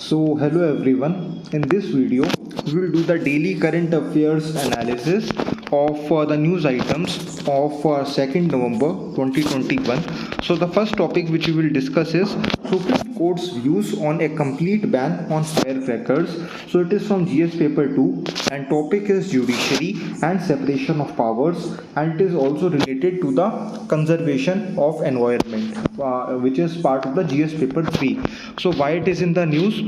Hello everyone. In this video, we will do the daily current affairs analysis of the news items of 2nd November 2021. So, the first topic which we will discuss is Supreme Court's views on a complete ban on firecrackers. So, it is from GS paper 2, and topic is judiciary and separation of powers, and it is also related to the conservation of environment, which is part of the GS paper 3. So, why it is in the news?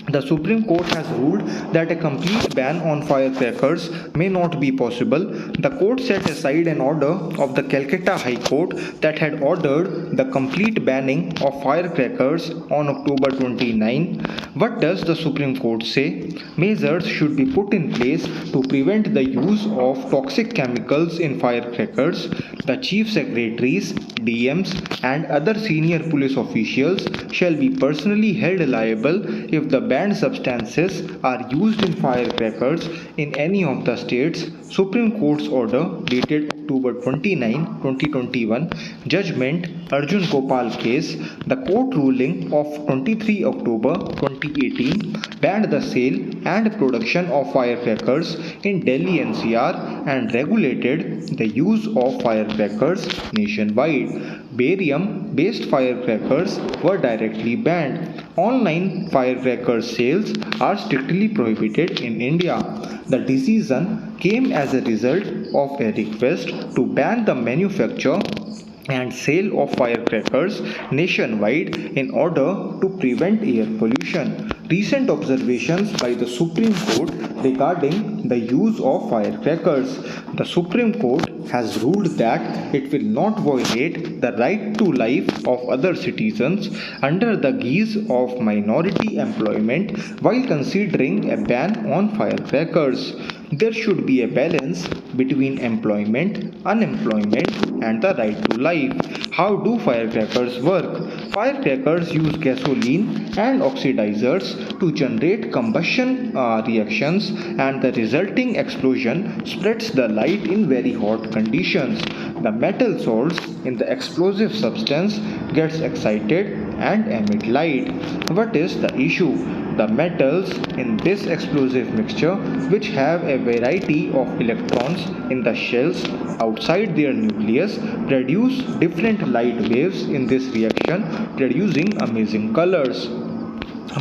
The Supreme Court has ruled that a complete ban on firecrackers may not be possible. The court set aside an order of the Calcutta High Court that had ordered the complete banning of firecrackers on October 29. What does the Supreme Court say? Measures should be put in place to prevent the use of toxic chemicals in firecrackers. The chief secretaries, DMs, and other senior police officials shall be personally held liable if the banned substances are used in firecrackers in any of the states. Supreme Court's order dated October 29, 2021, Judgment Arjun Gopal case, the court ruling of 23 October 2018 banned the sale and production of firecrackers in Delhi NCR and regulated the use of firecrackers nationwide. Barium-based firecrackers were directly banned. Online firecracker sales are strictly prohibited in India. The decision came as a result of a request to ban the manufacture and sale of firecrackers nationwide in order to prevent air pollution. Recent observations by the Supreme Court regarding the use of firecrackers. The Supreme Court has ruled that it will not violate the right to life of other citizens under the guise of minority employment while considering a ban on firecrackers. There should be a balance between employment, unemployment, and the right to life. How do firecrackers work? Firecrackers use gasoline and oxidizers to generate combustion reactions, and the resulting explosion spreads the light in very hot conditions. The metal salts in the explosive substance gets excited and emit light. What is the issue? The metals in this explosive mixture, which have a variety of electrons in the shells outside their nucleus, produce different light waves in this reaction, producing amazing colors.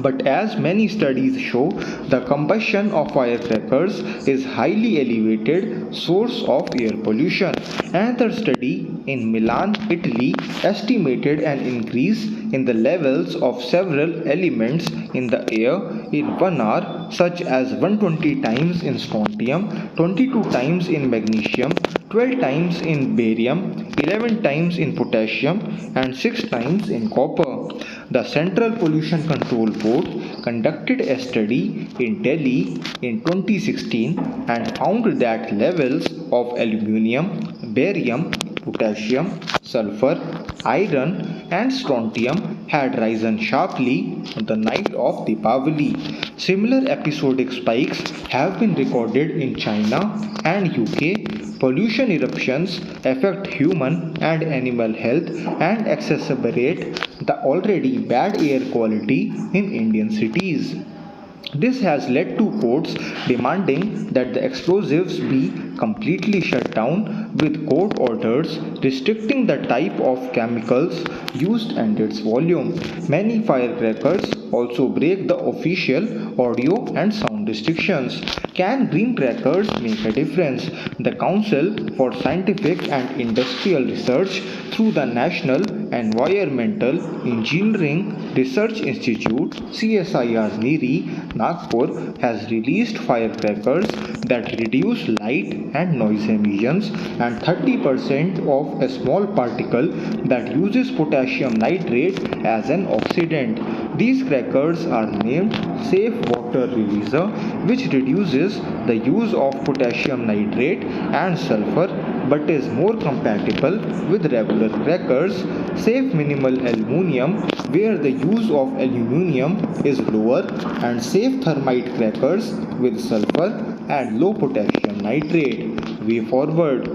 But as many studies show, the combustion of firecrackers is highly elevated source of air pollution. Another study in Milan, Italy, estimated an increase in the levels of several elements in the air in 1 hour, such as 120 times in strontium, 22 times in magnesium, 12 times in barium, 11 times in potassium, and 6 times in copper. The Central Pollution Control Board conducted a study in Delhi in 2016 and found that levels of aluminium, barium, potassium, sulfur, iron, and strontium had risen sharply on the night of Deepavali. Similar episodic spikes have been recorded in China and UK. Pollution eruptions affect human and animal health and exacerbate the already bad air quality in Indian cities. This has led to courts demanding that the explosives be completely shut down, with court orders restricting the type of chemicals used and its volume. Many firecrackers also break the official audio and sound restrictions. Can green crackers make a difference? The Council for Scientific and Industrial Research, through the National Environmental Engineering Research Institute CSIR NIRI, Nagpur, has released firecrackers that reduce light and noise emissions, and 30% of a small particle that uses potassium nitrate as an oxidant. These crackers are named Safe Water Releaser, which reduces the use of potassium nitrate and sulfur but is more compatible with regular crackers. Safe Minimal Aluminium, where the use of aluminium is lower, and Safe Thermite crackers with sulfur and low potassium nitrate. Way forward.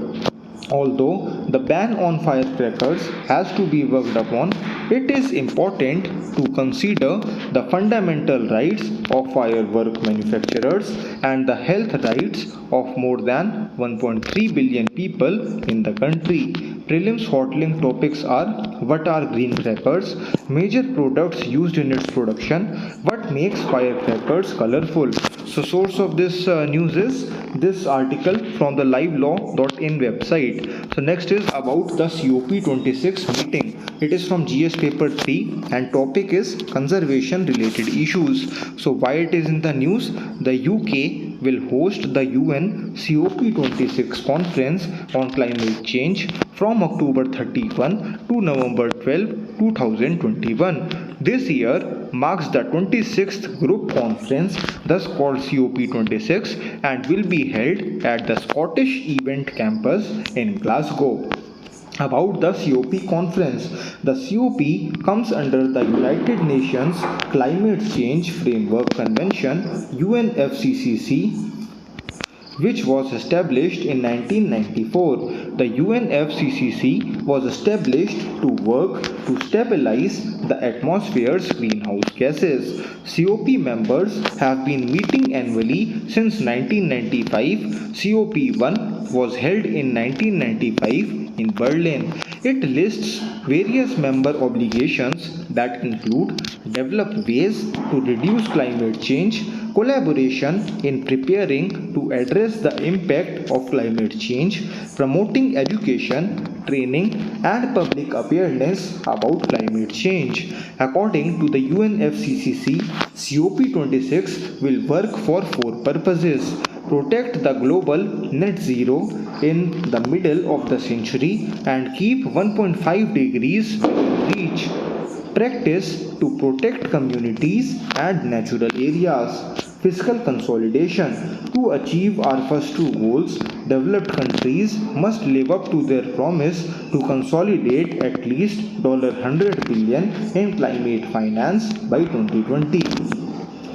Although the ban on firecrackers has to be worked upon, it is important to consider the fundamental rights of firework manufacturers and the health rights of more than 1.3 billion people in the country. Prelims hot link topics are: what are green crackers, major products used in its production, what makes firecrackers colorful. So source of this news is this article from the livelaw.in website. So next is about the COP26 meeting. It is from GS paper 3 and topic is conservation related issues. So why it is in the news? The UK will host the UN COP26 conference on climate change from October 31 to November 12, 2021. This year marks the 26th group conference, thus called COP26, and will be held at the Scottish Event Campus in Glasgow. About the COP conference. The COP comes under the United Nations Climate Change Framework Convention UNFCCC, which was established in 1994. The UNFCCC was established to work to stabilize the atmosphere's greenhouse gases. COP members have been meeting annually since 1995. COP1 was held in 1995 in Berlin. It lists various member obligations that include develop ways to reduce climate change, collaboration in preparing to address the impact of climate change, promoting education, training, and public awareness about climate change. According to the UNFCCC, COP26 will work for four purposes: protect the global net zero in the middle of the century and keep 1.5 degrees reach, practice to protect communities and natural areas, fiscal consolidation. To achieve our first two goals, developed countries must live up to their promise to consolidate at least $100 billion in climate finance by 2020.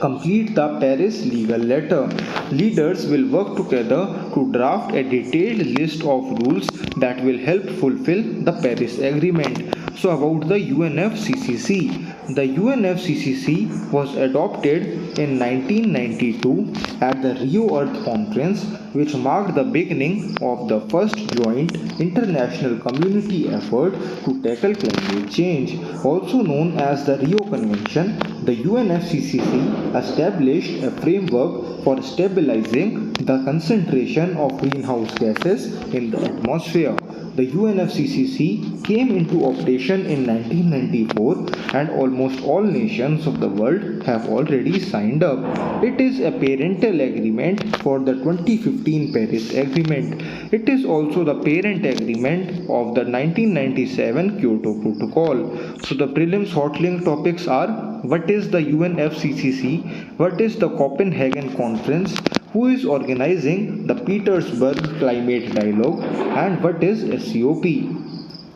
Complete the Paris legal letter. Leaders will work together to draft a detailed list of rules that will help fulfill the Paris Agreement. So about the UNFCCC. The UNFCCC was adopted in 1992 at the Rio Earth Conference, which marked the beginning of the first joint international community effort to tackle climate change. Also known as the Rio Convention, the UNFCCC established a framework for stabilizing the concentration of greenhouse gases in the atmosphere. The UNFCCC came into operation in 1994 and almost all nations of the world have already signed up. It is a parental agreement for the 2015 Paris Agreement. It is also the parent agreement of the 1997 Kyoto Protocol. So the prelims hot link topics are: what is the UNFCCC, what is the Copenhagen Conference, who is organizing the Petersburg Climate Dialogue, and what is a COP,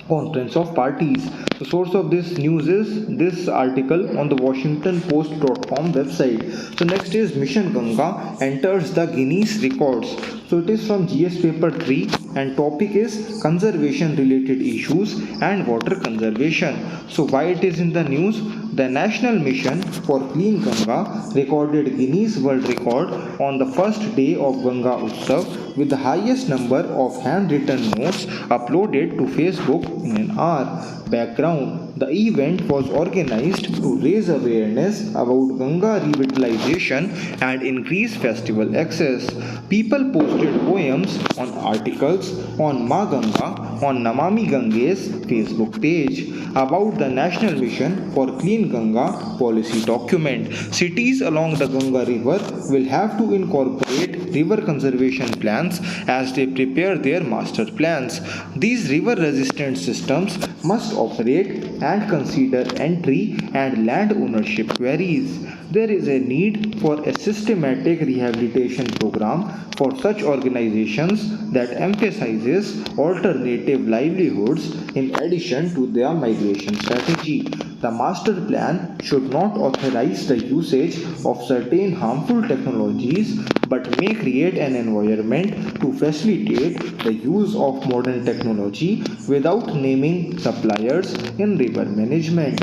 Conference of Parties. The source of this news is this article on the WashingtonPost.com website. So next is Mission Ganga enters the Guinness records. So it is from GS paper 3 and topic is conservation related issues and water conservation. So why it is in the news? The National Mission for Clean Ganga recorded Guinness World Record on the first day of Ganga Utsav with the highest number of handwritten notes uploaded to Facebook in an hour. Background: the event was organized to raise awareness about Ganga revitalization and increase festival access. People posted poems on articles on Ma Ganga on Namami Gange's Facebook page. About the National Mission for Clean Ganga policy document: cities along the Ganga river will have to incorporate river conservation plans as they prepare their master plans. These river resistant systems must operate and consider entry and land ownership queries. There is a need for a systematic rehabilitation program for such organizations that emphasizes alternative livelihoods in addition to their migration strategy. The master plan should not authorize the usage of certain harmful technologies but may create an environment to facilitate the use of modern technology without naming suppliers in river management.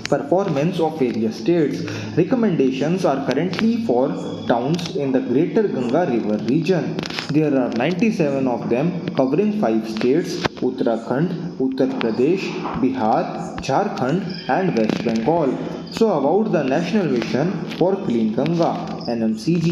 Performance of various states. Recommendations are currently for towns in the Greater Ganga River region. There are 97 of them covering 5 states: Uttarakhand, Uttar Pradesh, Bihar, Jharkhand, and West Bengal. So, about the National Mission for Clean Ganga (NMCG),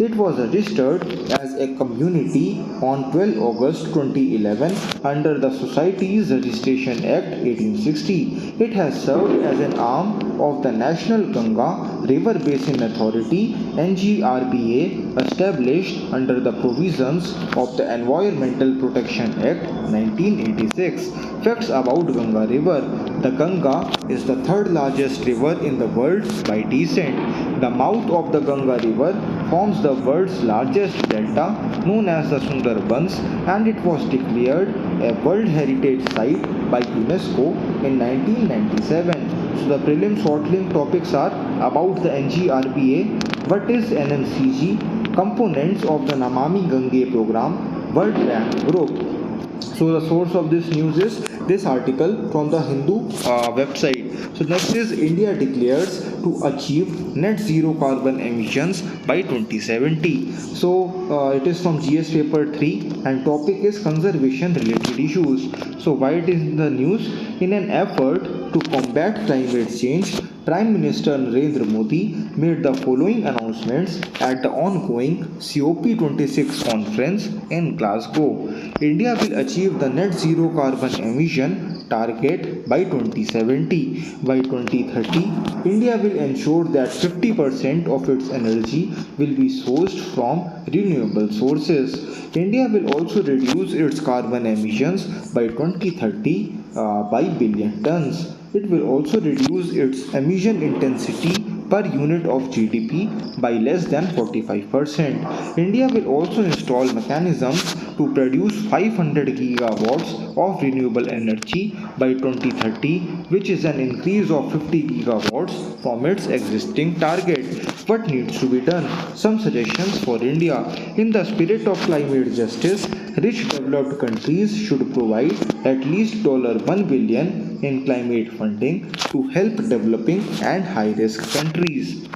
it was registered as a community on 12 August 2011 under the Societies Registration Act 1860. It has served as an arm of the National Ganga River Basin Authority (NGRBA), established under the provisions of the Environmental Protection Act 1986. Facts about Ganga River. The Ganga is the third largest river in the world by descent. The mouth of the Ganga River forms the world's largest delta known as the Sundarbans, and it was declared a World Heritage Site by UNESCO in 1997. So the prelims short-link topics are about the NGRBA, what is NMCG, components of the Namami Gange program, World Bank Group. So the source of this news is this article from the Hindu website. So next is India declares to achieve net zero carbon emissions by 2070. So it is from GS paper 3 and topic is conservation related issues. So why it is in the news? In an effort to combat climate change, Prime Minister Narendra Modi made the following announcements at the ongoing COP26 conference in Glasgow. India will achieve the net zero carbon emission target by 2070. By 2030, India will ensure that 50% of its energy will be sourced from renewable sources. India will also reduce its carbon emissions by 2030 by billion tons. It will also reduce its emission intensity per unit of GDP by less than 45%. India will also install mechanisms to produce 500 gigawatts of renewable energy by 2030, which is an increase of 50 gigawatts from its existing target. What needs to be done? Some suggestions for India. In the spirit of climate justice, rich developed countries should provide at least $1 billion in climate funding to help developing and high-risk countries.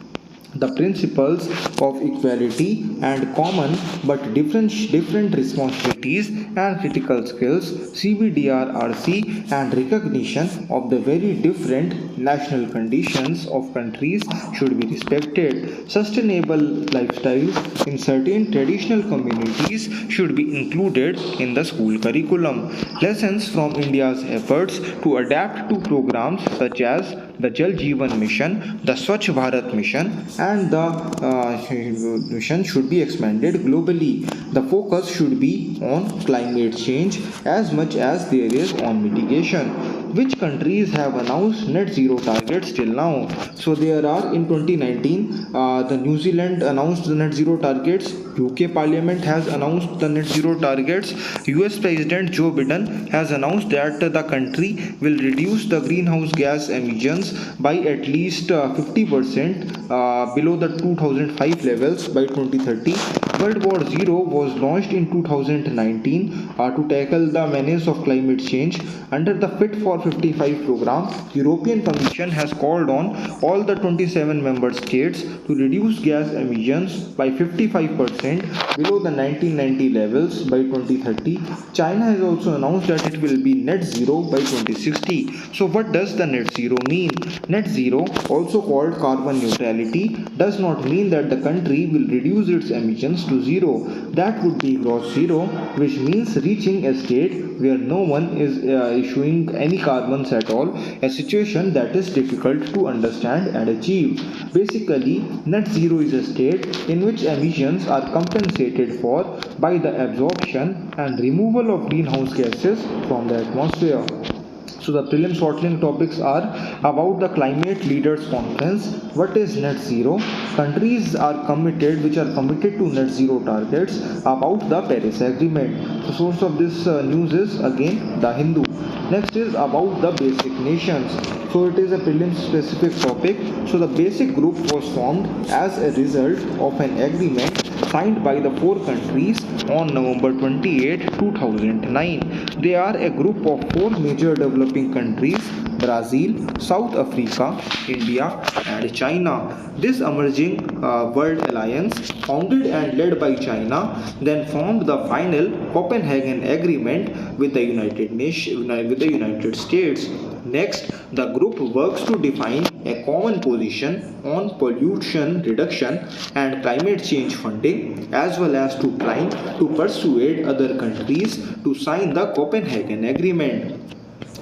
The principles of equality and common but different responsibilities and critical skills CBDRRC and recognition of the very different national conditions of countries should be respected. Sustainable lifestyles in certain traditional communities should be included in the school curriculum. Lessons from India's efforts to adapt to programs such as the Jal Jeevan Mission, the Swachh Bharat Mission, and the mission should be expanded globally. The focus should be on climate change as much as there is on mitigation. Which countries have announced net zero targets till now? So there are in 2019, the New Zealand announced the net zero targets. UK Parliament has announced the net zero targets. US President Joe Biden has announced that the country will reduce the greenhouse gas emissions by at least 50% below the 2005 levels by 2030. World War Zero was launched in 2019 to tackle the menace of climate change. Under the Fit for 55 program, European Commission has called on all the 27 member states to reduce gas emissions by 55% below the 1990 levels by 2030. China has also announced that it will be net zero by 2060. So what does the net zero mean? Net zero, also called carbon neutrality, does not mean that the country will reduce its emissions to zero. That would be gross zero, which means reaching a state where no one is issuing any carbons at all, a situation that is difficult to understand and achieve. Basically, net zero is a state in which emissions are compensated for by the absorption and removal of greenhouse gases from the atmosphere. So the prelims shortling topics are about the Climate Leaders Conference, what is net zero, countries are committed which are committed to net zero targets, about the Paris Agreement. The source of this news is again the Hindu. Next is about the basic nations. So it is a prelims specific topic. So the basic group was formed as a result of an agreement signed by the four countries on November 28, 2009. They are a group of four major developing countries: Brazil, South Africa, India, and China. This emerging world alliance, founded and led by China, then formed the final Copenhagen Agreement with the United States. Next, the group works to define a common position on pollution reduction and climate change funding, as well as to trying to persuade other countries to sign the Copenhagen Agreement.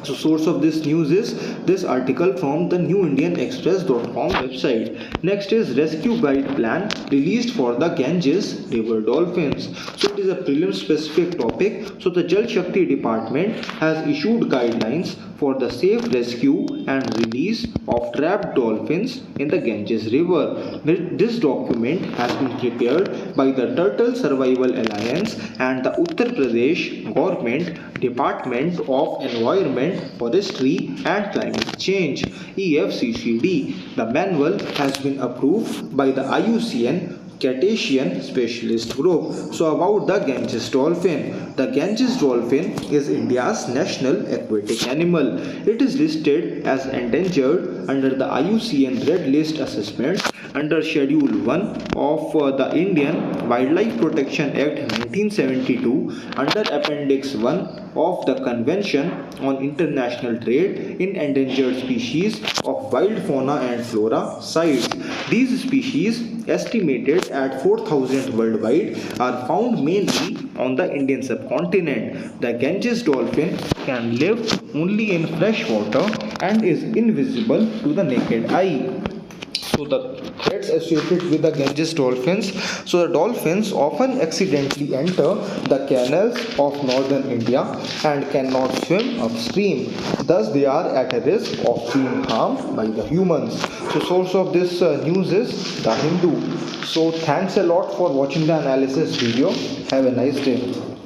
So source of this news is this article from the newindianexpress.com website. Next is rescue guide plan released for the Ganges river dolphins. So it is a prelim specific topic. So the Jal Shakti department has issued guidelines for the safe rescue and release of trapped dolphins in the Ganges river. This document has been prepared by the Turtle Survival Alliance and the Uttar Pradesh government Department of Environment, Forestry and Climate Change (EFCCD). The manual has been approved by the IUCN Cetacean Specialist Group. So about the Ganges dolphin. The Ganges dolphin is India's national aquatic animal. It is listed as endangered under the IUCN Red List assessments under Schedule 1 of the Indian Wildlife Protection Act 1972 under Appendix 1 of the Convention on International Trade in Endangered Species of Wild Fauna and Flora CITES. These species, estimated at 4,000 worldwide, are found mainly on the Indian subcontinent. The Ganges dolphin can live only in fresh water and is invisible to the naked eye. So the threats associated with the Ganges dolphins. So the dolphins often accidentally enter the canals of northern India and cannot swim upstream. Thus they are at a risk of being harmed by the humans. So source of this news is the Hindu. So thanks a lot for watching the analysis video. Have a nice day.